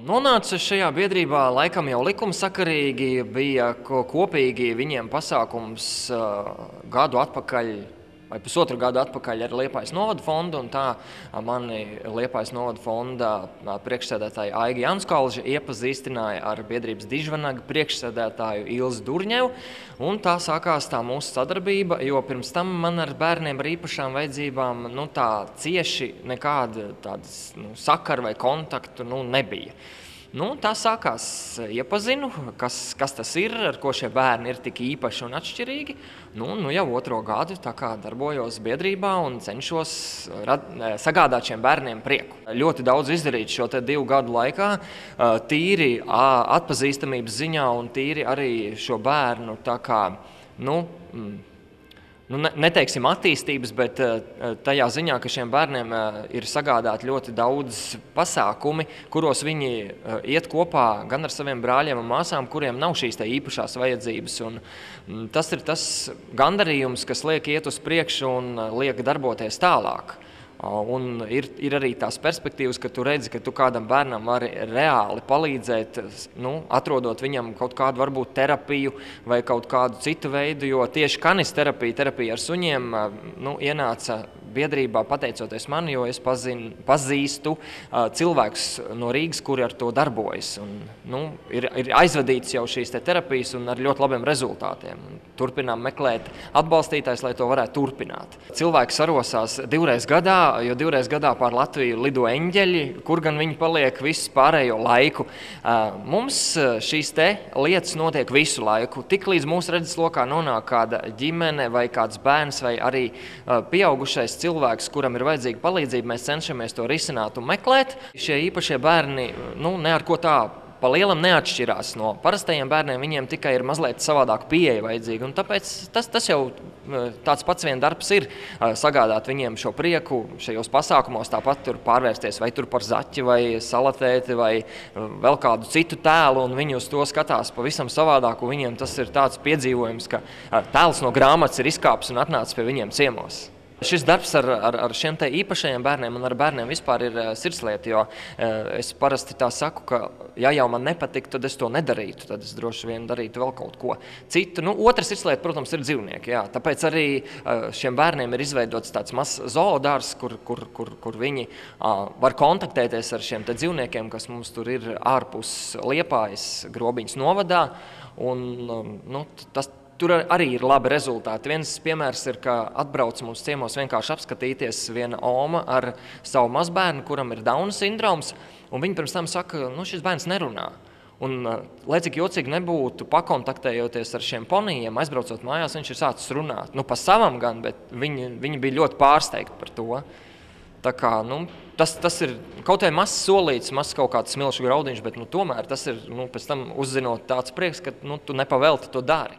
Nonāca šajā biedrībā laikam jau likumsakarīgi, bija kopīgi viņiem pasākums gadu atpakaļ, vai pusotru gadu atpakaļ ar Liepājas novada fondu, un tā mani Liepājas novada fonda priekšsēdētāja Aiga Janskalža iepazīstināja ar biedrības dižvanaga priekšsēdētāju Ilzi Durņevu, un tā sākās tā mūsu sadarbība, jo pirms tam man ar bērniem ar īpašām vajadzībām tā cieši nekāda tādas sakara vai kontaktu nebija. Tā sākās, iepazinu, kas tas ir, ar ko šie bērni ir tik īpaši un atšķirīgi. Jau otro gadu tā kā darbojos biedrībā un cenšos sagādāt šiem bērniem prieku. Ļoti daudz izdarīt šo 2 gadu laikā, tīri atpazīstamības ziņā un tīri arī šo bērnu tā kā, neteiksim attīstības, bet tajā ziņā, ka šiem bērniem ir sagādāti ļoti daudz pasākumi, kuros viņi iet kopā gan ar saviem brāļiem un māsām, kuriem nav šīs īpašās vajadzības. Un tas ir tas gandarījums, kas liek iet uz priekšu un liek darboties tālāk. Un ir arī tās perspektīvas, ka tu redzi, ka tu kādam bērnam vari reāli palīdzēt, atrodot viņam kaut kādu varbūt terapiju vai kaut kādu citu veidu, jo tieši terapija ar suņiem ienāca biedrībā pateicoties man, jo es pazīstu cilvēkus no Rīgas, kuri ar to darbojas. Un, ir aizvadīts jau šīs terapijas un ar ļoti labiem rezultātiem. Turpinām meklēt atbalstītājs, lai to varētu turpināt. Cilvēki sarosās 2 reizes gadā, jo 2 reizes gadā pār Latviju lido eņģeļi, kur gan viņi paliek visu pārējo laiku. Mums šīs lietas notiek visu laiku. Tiklīdz mūsu redzeslokā nonāk kāda ģimene vai kāds bērns vai arī pieaugušais cilvēks, kuram ir vajadzīga palīdzība, mēs cenšamies to risināt un meklēt. Šie īpašie bērni, ne ar ko tā pa lielam neatšķirās no parastajiem bērniem, viņiem tikai ir mazliet savādāk pieeja vajadzīga, un tāpēc tas jau tāds pats vien darbs ir sagādāt viņiem šo prieku šajos pasākumos, tāpat tur pārvērsties vai tur par zaķi vai salatēti vai vēl kādu citu tēlu, un viņi uz to skatās pavisam savādāk, un viņiem tas ir tāds piedzīvojums, ka tēls no grāmatas ir izkāpis un atnācis pie viņiem ciemos. Šis darbs ar šiem īpašajiem bērniem un ar bērniem vispār ir sirdslieta, jo es parasti tā saku, ka ja jau man nepatik, tad es to nedarītu, tad es droši vien darītu vēl kaut ko citu. Otra sirdslieta, protams, ir dzīvnieki, jā. Tāpēc arī šiem bērniem ir izveidots tāds mazs zoodārs, kur viņi var kontaktēties ar šiem dzīvniekiem, kas mums tur ir ārpus Liepājas Grobiņas novadā, un tur arī ir labi rezultāti. Viens piemērs ir, ka atbrauc mums ciemos vienkārši apskatīties viena oma ar savu mazbērnu, kuram ir Dauna sindroms, un viņi pirms tam saka, šis bērns nerunā. Un, lai cik jocīgi nebūtu, pakontaktējoties ar šiem ponijiem, aizbraucot mājās, viņš ir sācis runāt. Pa savam gan, bet viņi bija ļoti pārsteigti par to. Tā kā, tas ir kaut vai mazs solīts, mazs kaut kāds smilšu graudiņš, bet tomēr tas ir, pēc tam uzzinot tāds prieks, ka tu nepavelti to dari.